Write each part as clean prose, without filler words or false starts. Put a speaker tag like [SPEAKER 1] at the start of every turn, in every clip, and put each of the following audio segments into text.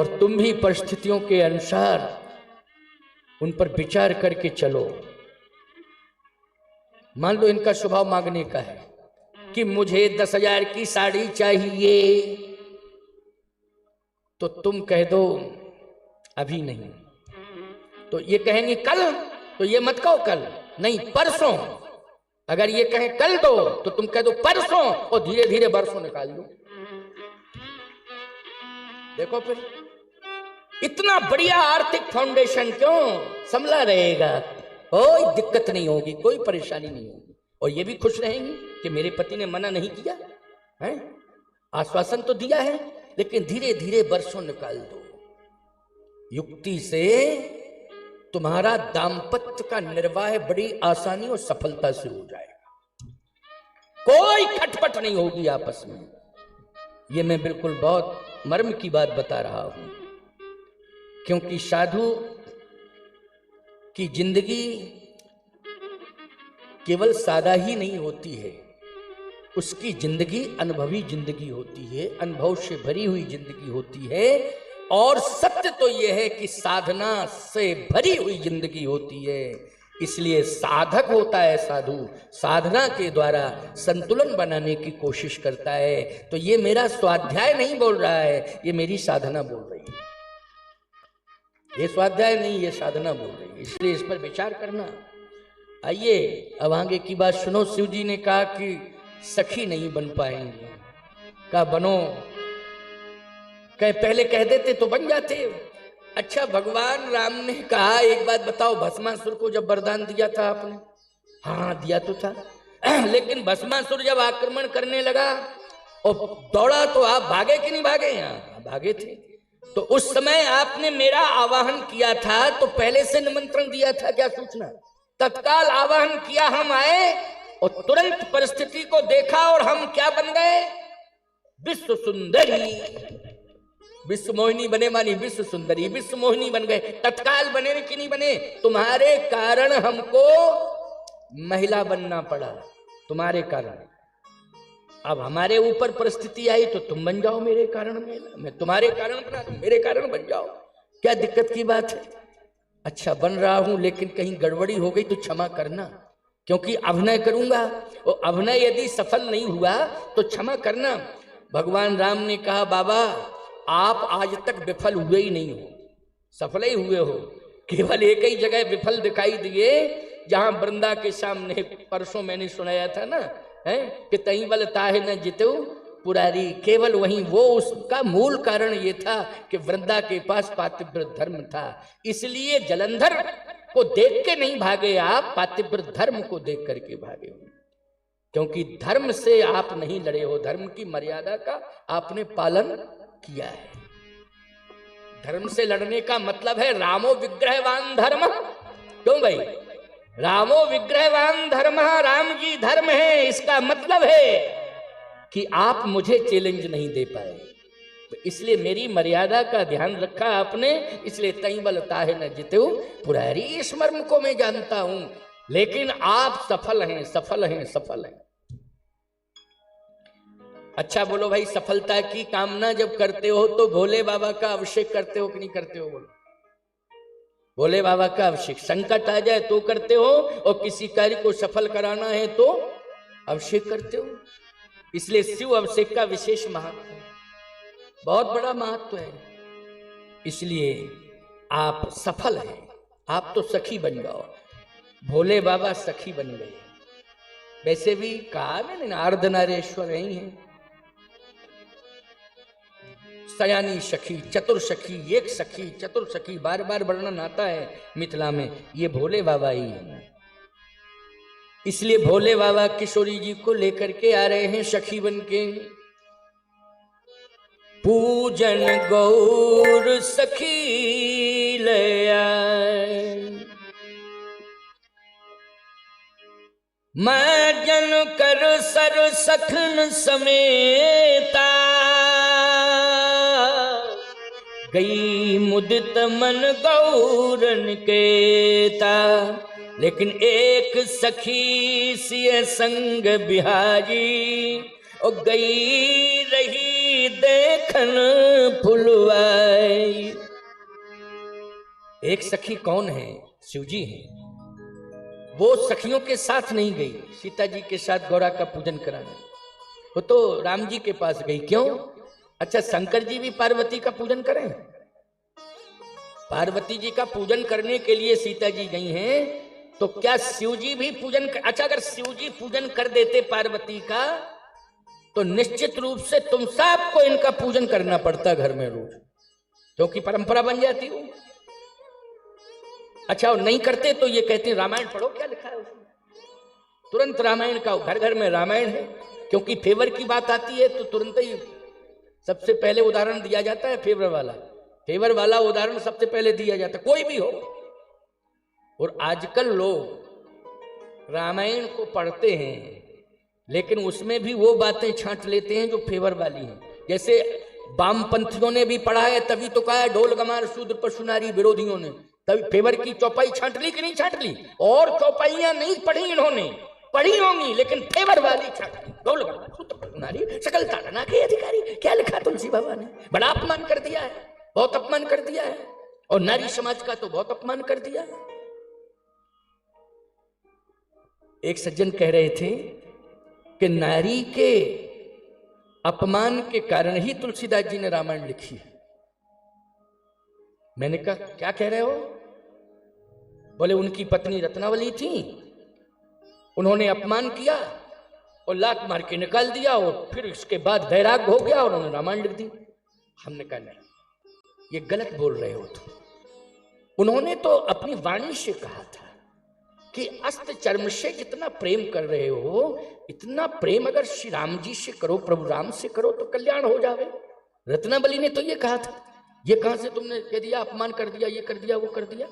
[SPEAKER 1] और तुम भी परिस्थितियों के अनुसार उन पर विचार करके चलो। मान लो इनका स्वभाव मांगने का है कि मुझे 10,000 की साड़ी चाहिए, तो तुम कह दो अभी नहीं, तो ये कहेंगे कल, तो ये मत कहो कल नहीं परसों। अगर ये कहें कल दो तो तुम कह दो परसों, और धीरे धीरे बरसों निकाल दो। देखो फिर इतना बढ़िया आर्थिक फाउंडेशन क्यों संभला रहेगा, कोई दिक्कत नहीं होगी, कोई परेशानी नहीं होगी, और ये भी खुश रहेंगी कि मेरे पति ने मना नहीं किया है, आश्वासन तो दिया है, लेकिन धीरे धीरे बरसों निकाल दो। युक्ति से तुम्हारा दाम्पत्य का निर्वाह बड़ी आसानी और सफलता से हो जाएगा, कोई खटपट नहीं होगी आपस में। ये मैं बिल्कुल बहुत मर्म की बात बता रहा हूं, क्योंकि साधु की जिंदगी केवल सादा ही नहीं होती है, उसकी जिंदगी अनुभवी जिंदगी होती है, अनुभव से भरी हुई जिंदगी होती है। और सत्य तो यह है कि साधना से भरी हुई जिंदगी होती है। इसलिए साधक होता है साधु, साधना के द्वारा संतुलन बनाने की कोशिश करता है। तो ये मेरा स्वाध्याय नहीं बोल रहा है, ये मेरी साधना बोल रही है। ये स्वाध्याय नहीं, ये साधना बोल रही है, इसलिए इस पर विचार करना। आइए अब आगे की बात सुनो। शिव जी ने कहा कि सखी नहीं बन पाएंगे, कहा बनो, कहे पहले कह देते तो बन जाते। अच्छा, भगवान राम ने कहा एक बात बताओ, भस्मासुर को जब वरदान दिया था आपने, हाँ दिया तो था, लेकिन भस्मासुर जब आक्रमण करने लगा और दौड़ा तो आप भागे कि नहीं भागे? यहाँ भागे थे। तो उस समय आपने मेरा आवाहन किया था, तो पहले से निमंत्रण दिया था क्या सूचना? तत्काल आवाहन किया, हम आए और तुरंत परिस्थिति को देखा और हम क्या बन गए? विश्व सुंदरी, विश्व मोहिनी बने, मानी विश्व सुंदरी, विश्व मोहिनी बन गए। तत्काल बने कि नहीं बने? तुम्हारे कारण हमको महिला बनना पड़ा, तुम्हारे कारण। अब हमारे ऊपर परिस्थिति आई तो तुम बन जाओ मेरे कारण महिला, मैं तुम्हारे कारण बना, तुम मेरे कारण बन जाओ, क्या दिक्कत की बात है? अच्छा बन रहा हूं, लेकिन कहीं गड़बड़ी हो गई तो क्षमा करना, क्योंकि अभिनय करूंगा, और अभिनय यदि सफल नहीं हुआ तो क्षमा करना। भगवान राम ने कहा बाबा आप आज तक विफल हुए ही नहीं हो, सफल ही हुए हो, केवल एक ही जगह विफल दिखाई दिए, जहां वृंदा के सामने परसों मैंने सुनाया था ना, है कि तई बल ताहे न जितो पुरारी, केवल वहीं वो, उसका मूल कारण ये था कि वृंदा के पास पातिव्रत धर्म था। इसलिए जलंधर को देख के नहीं भागे आप, पातिव्रत धर्म को देख करके भागे हो, क्योंकि धर्म से आप नहीं लड़े हो, धर्म की मर्यादा का आपने पालन किया है। धर्म से लड़ने का मतलब है रामो विग्रहवान धर्म, क्यों भाई? रामो विग्रहवान धर्म, राम जी धर्म है, इसका मतलब है कि आप मुझे चैलेंज नहीं दे पाए, तो इसलिए मेरी मर्यादा का ध्यान रखा आपने, इसलिए तई बल ताहे न जितो पुरारी। इस मर्म को मैं जानता हूं, लेकिन आप सफल हैं, सफल हैं, सफल हैं। अच्छा बोलो भाई, सफलता की कामना जब करते हो तो भोले बाबा का अभिषेक करते हो कि नहीं करते हो? बोलो, भोले बाबा का अभिषेक, संकट आ जाए तो करते हो, और किसी कार्य को सफल कराना है तो अभिषेक करते हो। इसलिए शिव अभिषेक का विशेष महत्व है, बहुत बड़ा महत्व है। इसलिए आप सफल हैं, आप तो सखी बन जाओ, भोले बाबा सखी बन गए। वैसे भी कहा मैंने अर्धनारेश्वर ही है, सयानी सखी, चतुर सखी, एक सखी, चतुर सखी, बार बार वर्णन आता है मिथिला में, ये भोले बाबा ही है। इसलिए भोले बाबा किशोरी जी को लेकर के आ रहे हैं सखी बन के। पूजन गौर सखी ले आए, मैं जन कर सर सखन समेता, गई मुदित मन गौरन केता। लेकिन एक सखी सिय संग बिहारी, और गई रही देखन फुलवाई। एक सखी कौन है? शिव जी हैं। वो सखियों के साथ नहीं गई सीता जी के साथ गौरा का पूजन कराने, वो तो राम जी के पास गई। क्यों? अच्छा, शंकर जी भी पार्वती का पूजन करें? पार्वती जी का पूजन करने के लिए सीता जी गई हैं, तो क्या शिव जी भी पूजन अच्छा, अगर शिव जी पूजन कर देते पार्वती का, तो निश्चित रूप से तुम सबको इनका पूजन करना पड़ता घर में रोज, क्योंकि परंपरा बन जाती हो। अच्छा, और नहीं करते तो ये कहते हैं रामायण पढ़ो, क्या लिखा है उसमें? तुरंत रामायण का, घर घर में रामायण है, क्योंकि फेवर की बात आती है तो तुरंत ही सबसे पहले उदाहरण दिया जाता है फेवर वाला उदाहरण सबसे पहले दिया जाता है, कोई भी हो। और आजकल लोग रामायण को पढ़ते हैं, लेकिन उसमें भी वो बातें छांट लेते हैं जो फेवर वाली हैं। जैसे वामपंथियों ने भी पढ़ा है, तभी तो कहा है ढोल गमार शूद्र पशु नारी विरोधियों ने, तभी फेवर की चौपाई छांट ली कि नहीं छांट ली? और चौपाइयां नहीं पढ़ी इन्होंने, पढ़ी होंगी लेकिन फेवर वाली छांट ली। ढोल गमार शूद्र पशु नारी सकल ताड़ना के अधिकारी, क्या लिखा तुलसी बाबा ने? बड़ा अपमान कर दिया है, बहुत अपमान कर दिया है, और नारी समाज का तो बहुत अपमान कर दिया है। एक सज्जन कह रहे थे कि नारी के अपमान के कारण ही तुलसीदास जी ने रामायण लिखी है। मैंने कहा क्या कह रहे हो? बोले उनकी पत्नी रत्नावली थी, उन्होंने अपमान किया और लात मार के निकाल दिया, और फिर इसके बाद वैराग्य हो गया और उन्होंने रामायण लिख दी। हमने कहा नहीं, ये गलत बोल रहे हो तुम। उन्होंने तो अपनी वाणी से कहा था कि अस्त चर्म से जितना प्रेम कर रहे हो, इतना प्रेम अगर श्री राम जी से करो, प्रभु राम से करो तो कल्याण हो जावे। रत्नावली ने तो ये कहा था। ये कहां से तुमने कह दिया अपमान कर दिया, ये कर दिया, वो कर दिया?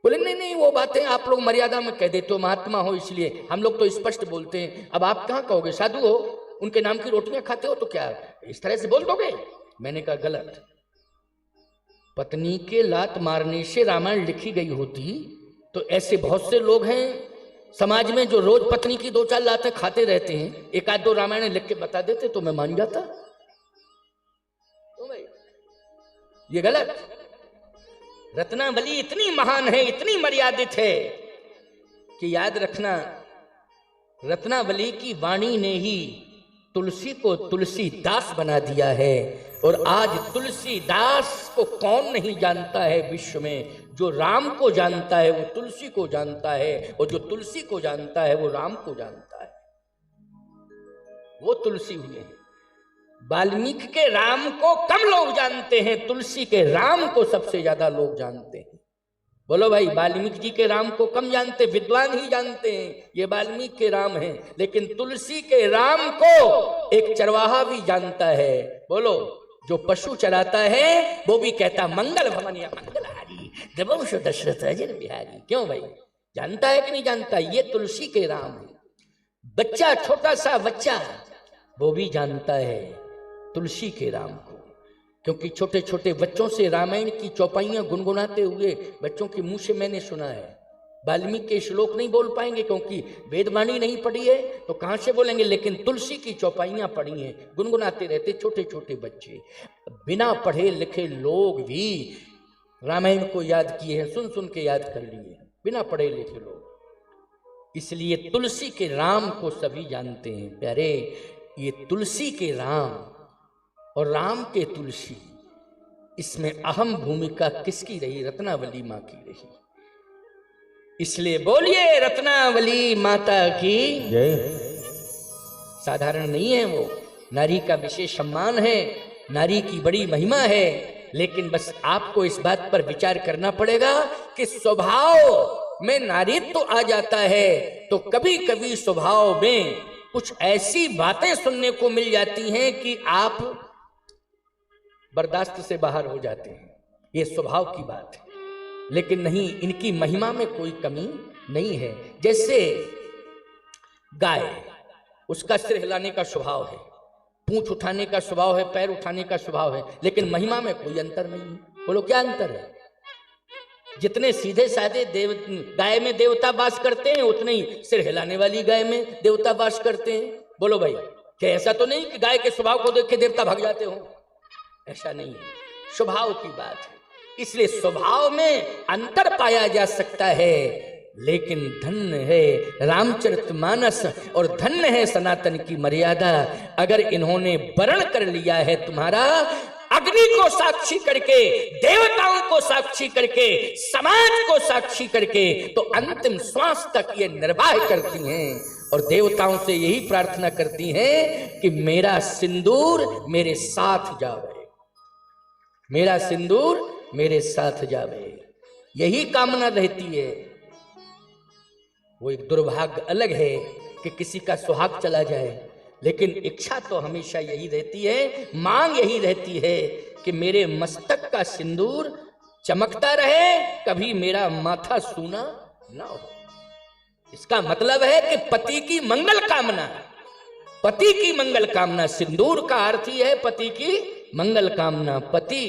[SPEAKER 1] बोले नहीं नहीं, वो बातें आप लोग मर्यादा में कह देते हो, महात्मा हो इसलिए, हम लोग तो स्पष्ट बोलते हैं। अब आप कहाँ कहोगे? साधु हो, उनके नाम की रोटियां खाते हो, तो क्या इस तरह से बोल दोगे? मैंने कहा गलत। पत्नी के लात मारने से रामायण लिखी गई होती तो ऐसे बहुत से लोग हैं समाज में जो रोज पत्नी की दो चार लातें खाते रहते हैं, एक आध दो रामायण लिख के बता देते तो मैं मान जाता। तो भाई ये गलत। रत्नावली इतनी महान है, इतनी मर्यादित है कि याद रखना, रत्नावली की वाणी ने ही तुलसी को तुलसीदास बना दिया है। और आज तुलसीदास को कौन नहीं जानता है विश्व में? जो राम को जानता है वो तुलसी को जानता है, और जो तुलसी को जानता है वो राम को जानता है। वो तुलसी हुए। वाल्मीकि के राम को कम लोग जानते हैं, तुलसी के राम को सबसे ज्यादा लोग जानते हैं। बोलो भाई, वाल्मीकि जी के राम को कम जानते, विद्वान ही जानते हैं ये वाल्मीकि के राम हैं, लेकिन तुलसी के राम को एक चरवाहा भी जानता है। बोलो, जो पशु चराता है वो भी कहता मंगल भवन या मंगलहारी देवंश दशरथ अजर बिहारी। क्यों भाई, जानता है कि नहीं जानता? ये तुलसी के राम है। बच्चा, छोटा सा बच्चा, वो भी जानता है तुलसी के राम को, क्योंकि छोटे छोटे बच्चों से रामायण की चौपाइयां गुनगुनाते हुए बच्चों के मुंह से मैंने सुना है। वाल्मीकि के श्लोक नहीं बोल पाएंगे क्योंकि वेदवाणी नहीं पढ़ी है, तो कहां से बोलेंगे? लेकिन तुलसी की चौपाइयां पढ़ी हैं, गुनगुनाते रहते छोटे छोटे बच्चे। बिना पढ़े लिखे लोग भी रामायण को याद किए हैं, सुन सुन के याद कर लिए, बिना पढ़े लिखे लोग। इसलिए तुलसी के राम को सभी जानते हैं। प्यारे, ये तुलसी के राम और राम के तुलसी, इसमें अहम भूमिका किसकी रही? रत्नावली माँ की रही। इसलिए बोलिए रत्नावली माता की जय। साधारण नहीं है वो, नारी का विशेष सम्मान है, नारी की बड़ी महिमा है। लेकिन बस आपको इस बात पर विचार करना पड़ेगा कि स्वभाव में नारीत्व तो आ जाता है, तो कभी कभी स्वभाव में कुछ ऐसी बातें सुनने को मिल जाती हैं कि आप बर्दाश्त से बाहर हो जाते हैं। ये स्वभाव की बात है, लेकिन नहीं, इनकी महिमा में कोई कमी नहीं है। जैसे गाय, उसका सिर हिलाने का स्वभाव है, पूंछ उठाने का स्वभाव है, पैर उठाने का स्वभाव है, लेकिन महिमा में कोई अंतर नहीं है। बोलो क्या अंतर है? जितने सीधे साधे गाय में देवता वास करते हैं, उतने ही सिर हिलाने वाली गाय में देवता वास करते हैं। बोलो भाई, क्या ऐसा तो नहीं कि गाय के स्वभाव को देख के देवता भाग जाते हो? ऐसा नहीं है, स्वभाव की बात है। इसलिए स्वभाव में अंतर पाया जा सकता है, लेकिन धन्य है रामचरितमानस और धन्य है सनातन की मर्यादा। अगर इन्होंने वर्ण कर लिया है तुम्हारा, अग्नि को साक्षी करके, देवताओं को साक्षी करके, समाज को साक्षी करके, तो अंतिम श्वास तक ये निर्वाह करती हैं और देवताओं से यही प्रार्थना करती हैं कि मेरा सिंदूर मेरे साथ जावे, मेरा सिंदूर मेरे साथ जावे, यही कामना रहती है। वो एक दुर्भाग्य अलग है कि किसी का सुहाग चला जाए, लेकिन इच्छा तो हमेशा यही रहती है, मांग यही रहती है कि मेरे मस्तक का सिंदूर चमकता रहे, कभी मेरा माथा सूना ना हो। इसका मतलब है कि पति की मंगल कामना, पति की मंगल कामना, सिंदूर का अर्थ ही है पति की मंगल कामना। पति